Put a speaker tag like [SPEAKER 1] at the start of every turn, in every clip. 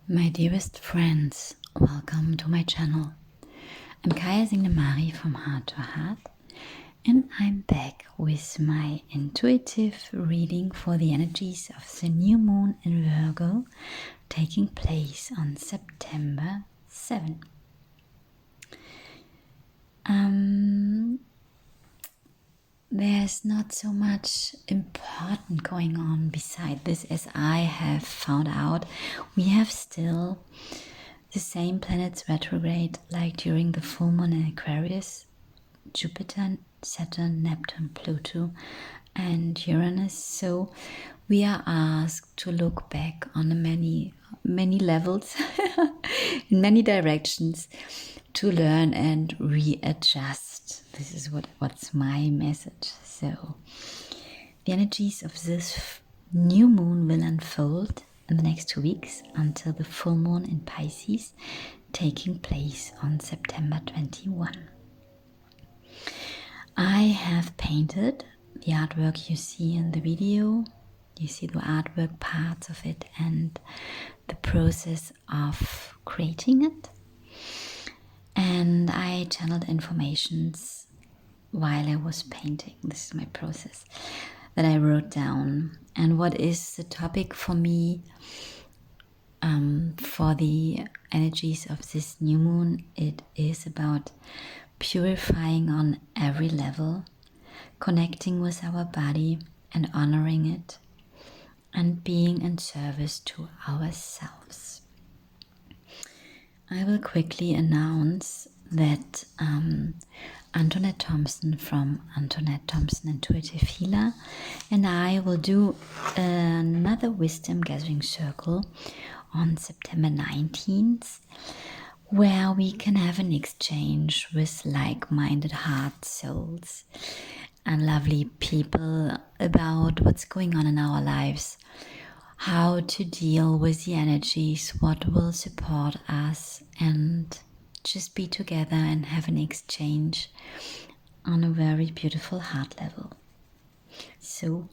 [SPEAKER 1] My dearest friends, welcome to my channel. I'm Kaija from Heart to Heart, and I'm back with my intuitive reading for the energies of the new moon in Virgo taking place on September 7. There's not so much important going on beside this, as I have found out. We have still the same planets retrograde like during the full moon in Aquarius: Jupiter, Saturn, Neptune, Pluto and Uranus. So we are asked to look back on the many levels in many directions to learn and readjust. This is what's my message. So the energies of this new moon will unfold in the next 2 weeks until the full moon in Pisces, taking place on September 21. I have painted the artwork you see in the video. You see the artwork parts of it and the process of creating it. And I channeled informations while I was painting. This is my process that I wrote down. And what is the topic for me for the energies of this new moon? It is about purifying on every level, connecting with our body and honoring it, and being in service to ourselves. I will quickly announce that Antoinette Thompson from Antoinette Thompson Intuitive Healer and I will do another wisdom gathering circle on September 19th, where we can have an exchange with like-minded heart souls and lovely people about what's going on in our lives, how to deal with the energies, what will support us, and just be together and have an exchange on a very beautiful heart level. So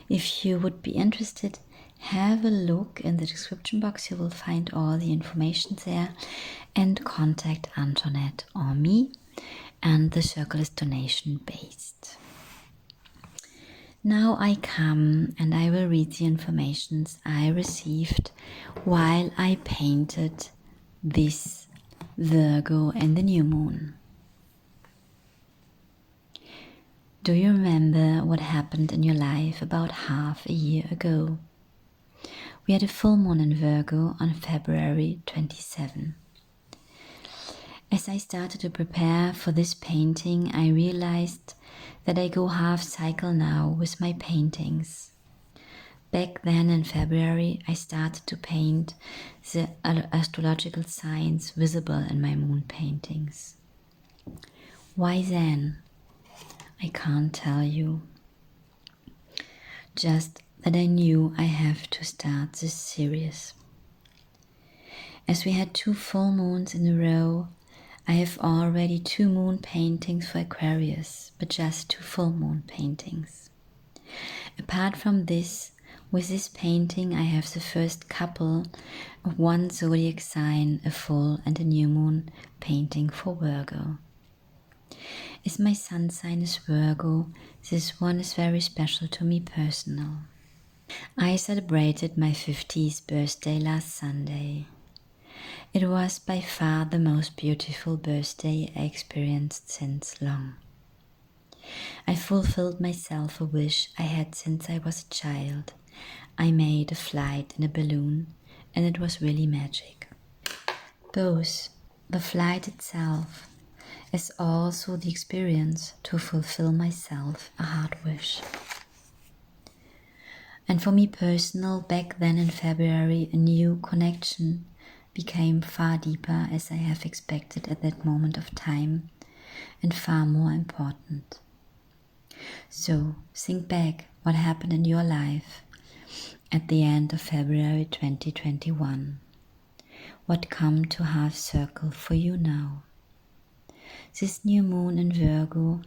[SPEAKER 1] if you would be interested, have a look in the description box. You will find all the information there, and contact Antoinette or me, and the circle is donation based. Now I come and I will read the informations I received while I painted this Virgo and the new moon. Do you remember what happened in your life about half a year ago? We had a full moon in Virgo on February 27. As I started to prepare for this painting, I realized that I go half cycle now with my paintings. Back then in February, I started to paint the astrological signs visible in my moon paintings. Why then? I can't tell you. Just that I knew I have to start this series. As we had 2 full moons in a row, I have already 2 moon paintings for Aquarius, but just 2 full moon paintings. Apart from this, with this painting I have the first couple of 1 zodiac sign, a full and a new moon painting for Virgo. As my sun sign is Virgo, this one is very special to me personal. I celebrated my 50th birthday last Sunday. It was by far the most beautiful birthday I experienced since long. I fulfilled myself a wish I had since I was a child. I made a flight in a balloon, and it was really magic. Both the flight itself as also the experience to fulfill myself a heart wish. And for me personal, back then in February, a new connection became far deeper as I have expected at that moment of time, and far more important. So think back what happened in your life at the end of February 2021. What come to half circle for you now? This new moon in Virgo,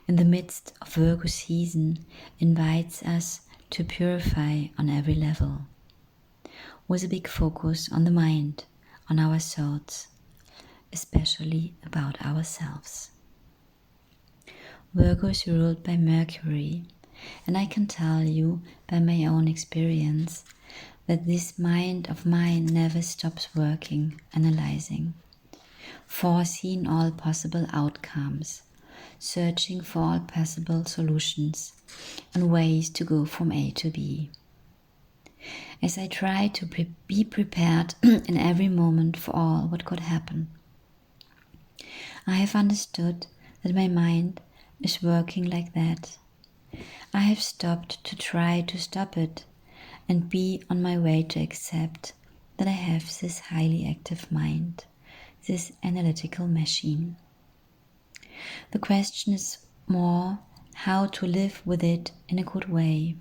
[SPEAKER 1] in the midst of Virgo season, invites us to purify on every level. with a big focus on the mind, on our thoughts, especially about ourselves. Virgo is ruled by Mercury, and I can tell you by my own experience that this mind of mine never stops working, analyzing, foreseeing all possible outcomes, searching for all possible solutions and ways to go from A to B. As I try to be prepared in every moment for all what could happen, I have understood that my mind is working like that. I have stopped to try to stop it and be on my way to accept that I have this highly active mind, this analytical machine. The question is more how to live with it in a good way,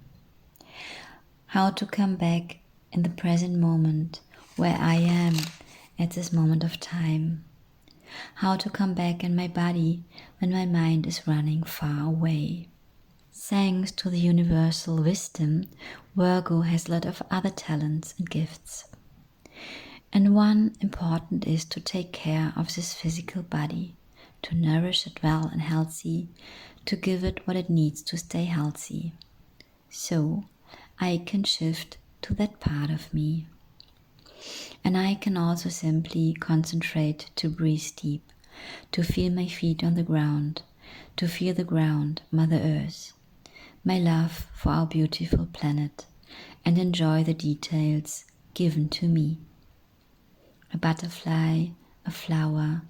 [SPEAKER 1] how to come back in the present moment where I am at this moment of time, how to come back in my body when my mind is running far away. Thanks to the universal wisdom, Virgo has a lot of other talents and gifts. And one important is to take care of this physical body, to nourish it well and healthy, to give it what it needs to stay healthy. So I can shift to that part of me. And I can also simply concentrate to breathe deep, to feel my feet on the ground, to feel the ground, Mother Earth, my love for our beautiful planet, and enjoy the details given to me. A butterfly, a flower,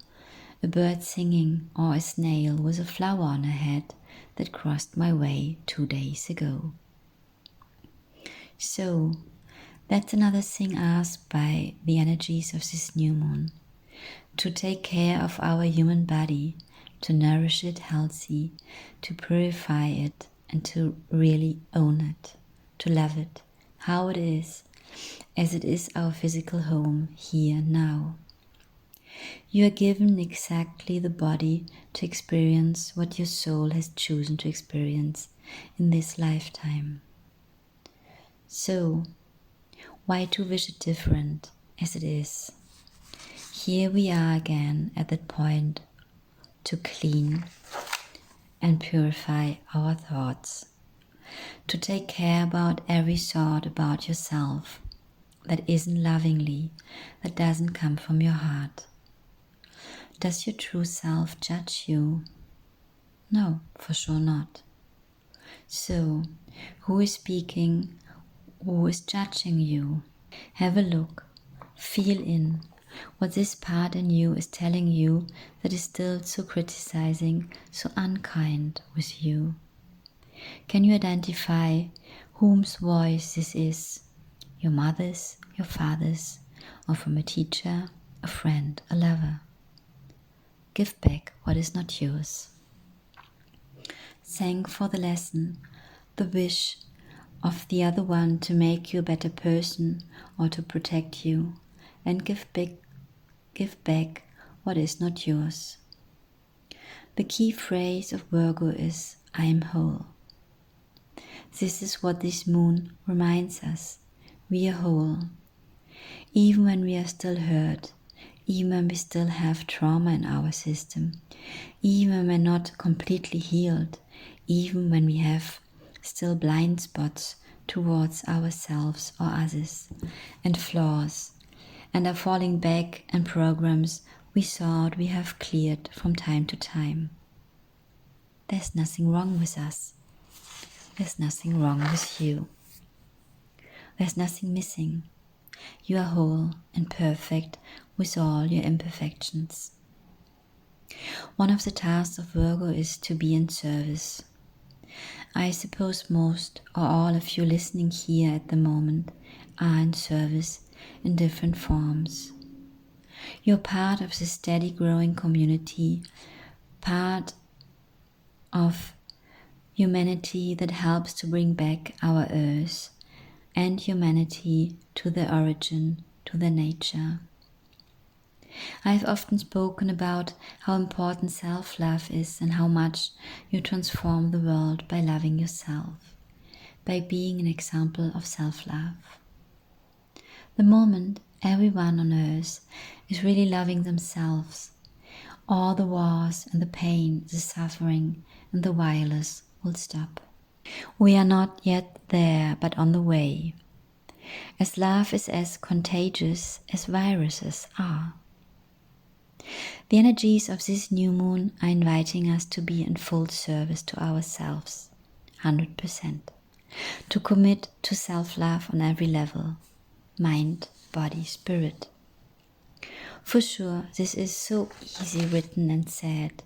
[SPEAKER 1] a bird singing, or a snail with a flower on her head that crossed my way 2 days ago. So, that's another thing asked by the energies of this new moon, to take care of our human body, to nourish it healthy, to purify it, and to really own it, to love it, how it is, as it is our physical home here now. You are given exactly the body to experience what your soul has chosen to experience in this lifetime. So, why to wish it different as it is? Here we are again at that point to clean and purify our thoughts, to take care about every thought about yourself that isn't lovingly, that doesn't come from your heart. Does your true self judge you? No, for sure not. So, who is speaking? Who is judging you? Have a look, feel in what this part in you is telling you that is still so criticizing, so unkind with you. Can you identify whose voice this is? Your mother's, your father's, or from a teacher, a friend, a lover? Give back what is not yours. Thank for the lesson, the wish of the other one to make you a better person or to protect you, and give back what is not yours. The key phrase of Virgo is, I am whole. This is what this moon reminds us. We are whole. Even when we are still hurt, even when we still have trauma in our system, even when we're not completely healed, even when we have still blind spots towards ourselves or others, and flaws, and are falling back in programs we thought we have cleared from time to time. There's nothing wrong with us. There's nothing wrong with you. There's nothing missing. You are whole and perfect with all your imperfections. One of the tasks of Virgo is to be in service. I suppose most or all of you listening here at the moment are in service in different forms. You're part of the steady growing community, part of humanity that helps to bring back our earth and humanity to their origin, to their nature. I've often spoken about how important self-love is and how much you transform the world by loving yourself, by being an example of self-love. The moment everyone on earth is really loving themselves, all the wars and the pain, the suffering and the violence will stop. We are not yet there, but on the way, as love is as contagious as viruses are. The energies of this new moon are inviting us to be in full service to ourselves, 100%, to commit to self-love on every level, mind, body, spirit. For sure, this is so easy written and said,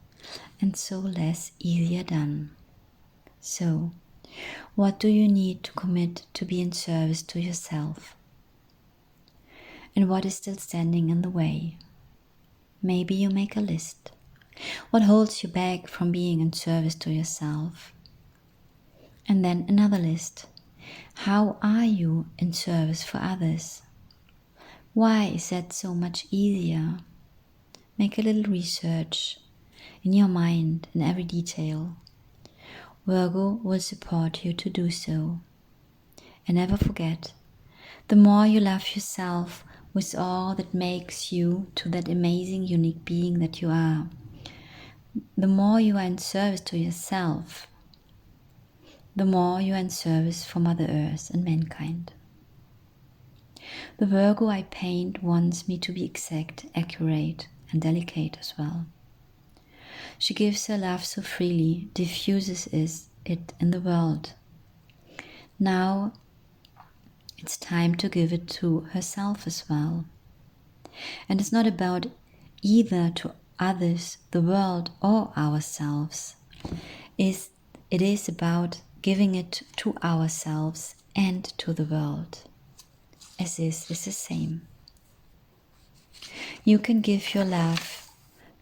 [SPEAKER 1] and so less easier done. So, what do you need to commit to be in service to yourself? And what is still standing in the way? Maybe you make a list. What holds you back from being in service to yourself? And then another list. How are you in service for others? Why is that so much easier? Make a little research in your mind in every detail. Virgo will support you to do so. And never forget, the more you love yourself with all that makes you to that amazing, unique being that you are, the more you are in service to yourself, the more you are in service for Mother Earth and mankind. The Virgo I paint wants me to be exact, accurate, and delicate as well. She gives her love so freely, diffuses it in the world. Now it's time to give it to herself as well. And it's not about either to others, the world, or ourselves. It is about giving it to ourselves and to the world, as this is the same. You can give your love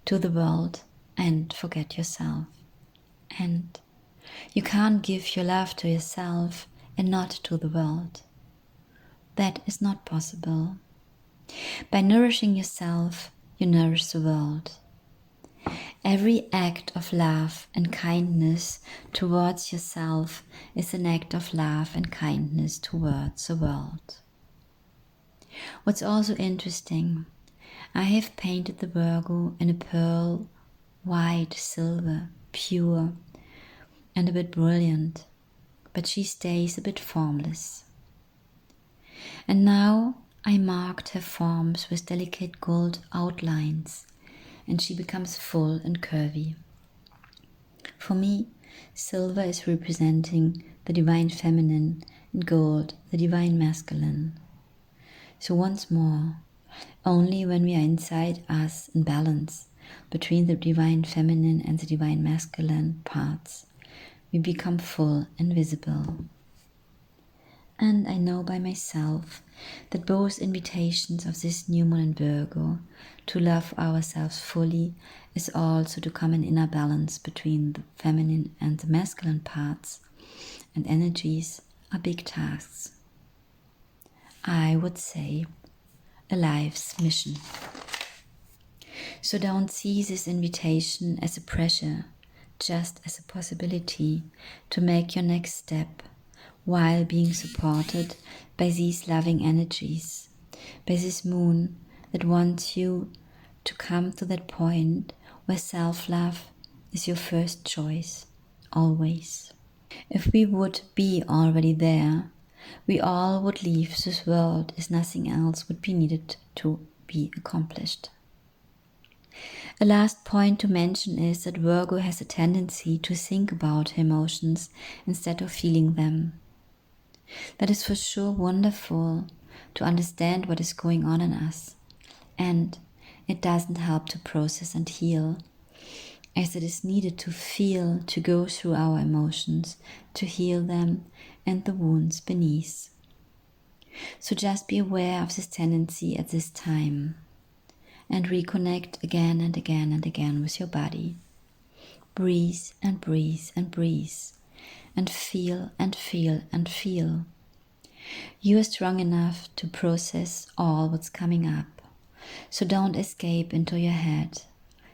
[SPEAKER 1] to the world and forget yourself. And you can't give your love to yourself and not to the world. That is not possible. By nourishing yourself, you nourish the world. Every act of love and kindness towards yourself is an act of love and kindness towards the world. What's also interesting, I have painted the Virgo in a pearl, white, silver, pure, and a bit brilliant, but she stays a bit formless. And now I marked her forms with delicate gold outlines, and she becomes full and curvy. For me, silver is representing the divine feminine, and gold the divine masculine. So once more, only when we are inside us in balance between the divine feminine and the divine masculine parts, we become full and visible. And I know by myself that both invitations of this new moon in Virgo to love ourselves fully is also to come in inner balance between the feminine and the masculine parts and energies are big tasks. I would say a life's mission. So don't see this invitation as a pressure, just as a possibility to make your next step while being supported by these loving energies, by this moon that wants you to come to that point where self-love is your first choice, always. If we would be already there, we all would leave this world as nothing else would be needed to be accomplished. A last point to mention is that Virgo has a tendency to think about her emotions instead of feeling them. That is for sure wonderful to understand what is going on in us, and it doesn't help to process and heal, as it is needed to feel, to go through our emotions, to heal them and the wounds beneath. So just be aware of this tendency at this time and reconnect again and again and again with your body. Breathe and breathe and breathe and feel and feel and feel. You are strong enough to process all what's coming up. So don't escape into your head.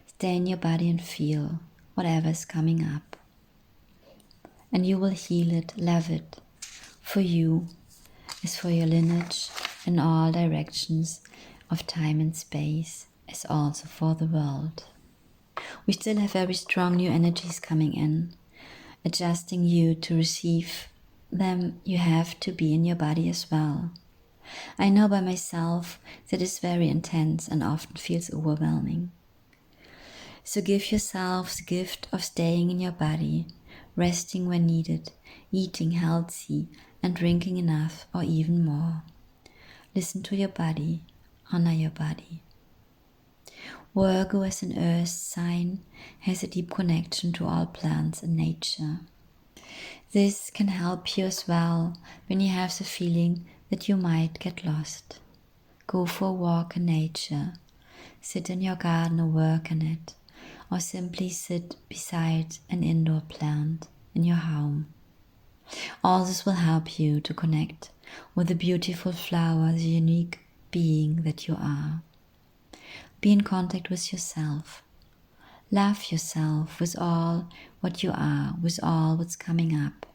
[SPEAKER 1] Stay in your body and feel whatever is coming up. And you will heal it, love it. For you, as for your lineage, in all directions of time and space, as also for the world. We still have very strong new energies coming in, adjusting you to receive them. You have to be in your body as well. I know by myself that is very intense and often feels overwhelming. So give yourself the gift of staying in your body, resting when needed, eating healthy and drinking enough or even more. Listen to your body, honor your body. Virgo as an earth sign has a deep connection to all plants and nature. This can help you as well when you have the feeling that you might get lost. Go for a walk in nature, sit in your garden or work in it, or simply sit beside an indoor plant in your home. All this will help you to connect with the beautiful flower, the unique being that you are. Be in contact with yourself. Love yourself with all what you are, with all what's coming up.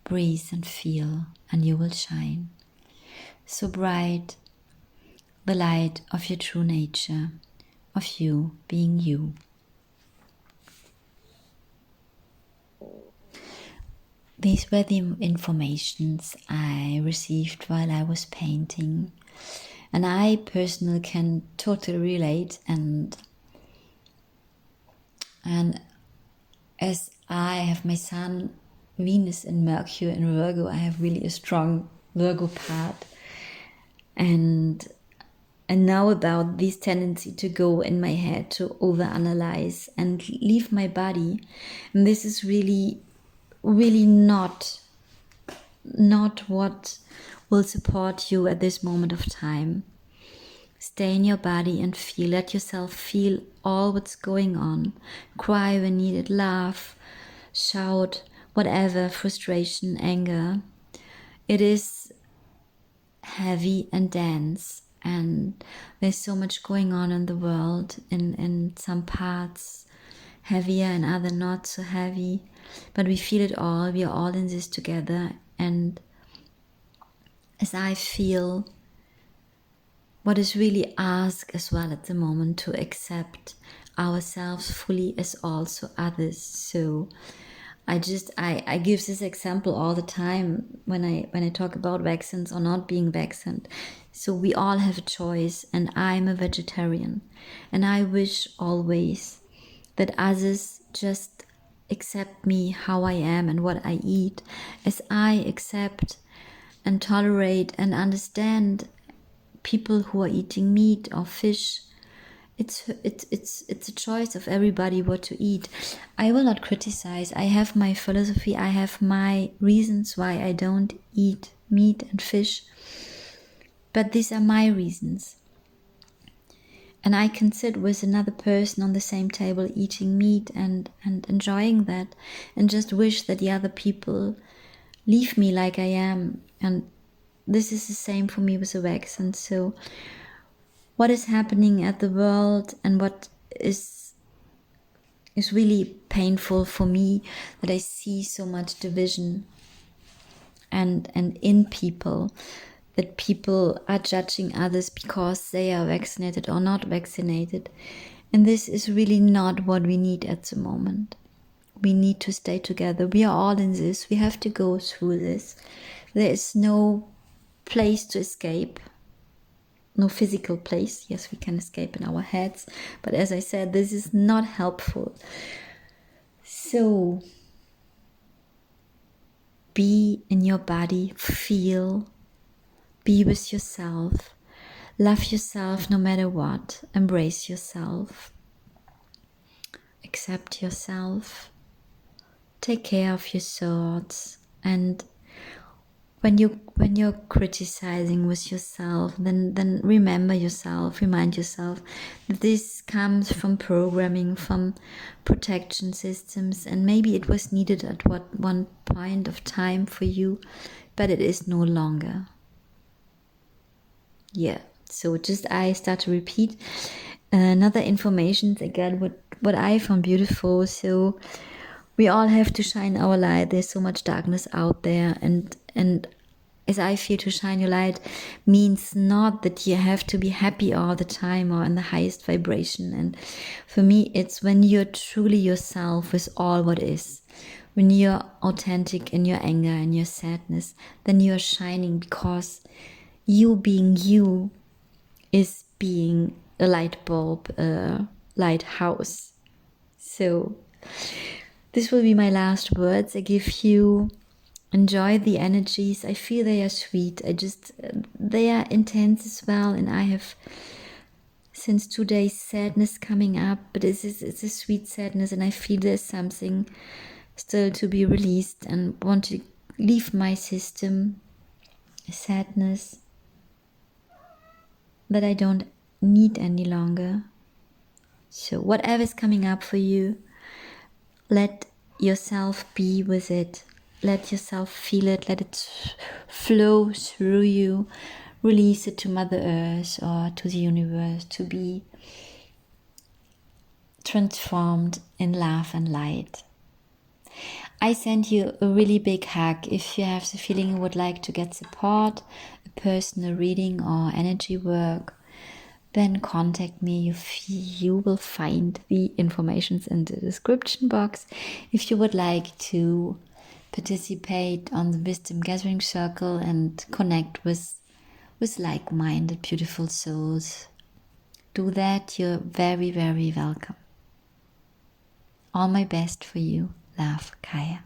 [SPEAKER 1] Breathe and feel, and you will shine. So bright, the light of your true nature, of you being you. These were the informations I received while I was painting. And I personally can totally relate, and as I have my Sun, Venus and Mercury in Virgo, I have really a strong Virgo part, and I know about this tendency to go in my head, to overanalyze and leave my body. And this is really not what will support you at this moment of time. Stay in your body and feel. Let yourself feel all what's going on. Cry when needed, laugh, shout, whatever, frustration, anger. It is heavy and dense, and there's so much going on in the world, in some parts heavier and other not so heavy, but we feel it all. We are all in this together. And as I feel, what is really asked as well at the moment, to accept ourselves fully as also others. So I give this example all the time when I talk about vaccines or not being vaccinated. So we all have a choice, and I'm a vegetarian, and I wish always that others just accept me how I am and what I eat, as I accept and tolerate and understand people who are eating meat or fish. It's a choice of everybody what to eat. I will not criticize. I have my philosophy. I have my reasons why I don't eat meat and fish. But these are my reasons. And I can sit with another person on the same table eating meat and enjoying that, and just wish that the other people leave me like I am. And this is the same for me with the vaccine. So what is happening at the world, and what is really painful for me, that I see so much division and in people, that people are judging others because they are vaccinated or not vaccinated. And this is really not what we need at the moment. We need to stay together. We are all in this. We have to go through this. There is no place to escape. No physical place. Yes, we can escape in our heads. But as I said, this is not helpful. So be in your body. Feel. Be with yourself. Love yourself no matter what. Embrace yourself. Accept yourself. Take care of your thoughts. And when you're criticizing with yourself, then remember yourself, remind yourself that this comes from programming, from protection systems, and maybe it was needed at one point of time for you, but it is no longer. Yeah, so just I start to repeat another information again, what I found beautiful. So we all have to shine our light. There's so much darkness out there, and as I feel, to shine your light means not that you have to be happy all the time or in the highest vibration. And for me, it's when you're truly yourself with all what is. When you're authentic in your anger and your sadness, then you're shining, because you being you is being a light bulb, a lighthouse. So this will be my last words. I give you, enjoy the energies. I feel they are sweet. They are intense as well. And I have since 2 days sadness coming up, but it's a sweet sadness, and I feel there's something still to be released and want to leave my system, a sadness that I don't need any longer. So whatever is coming up for you, let yourself be with it. Let yourself feel it. Let it flow through you. Release it to Mother Earth or to the universe to be transformed in love and light. I send you a really big hug. If you have the feeling you would like to get support, a personal reading or energy work, then contact me. You will find the information in the description box. If you would like to participate on the Wisdom Gathering Circle and connect with like-minded, beautiful souls, do that. You're very, very welcome. All my best for you. Love, Kaija.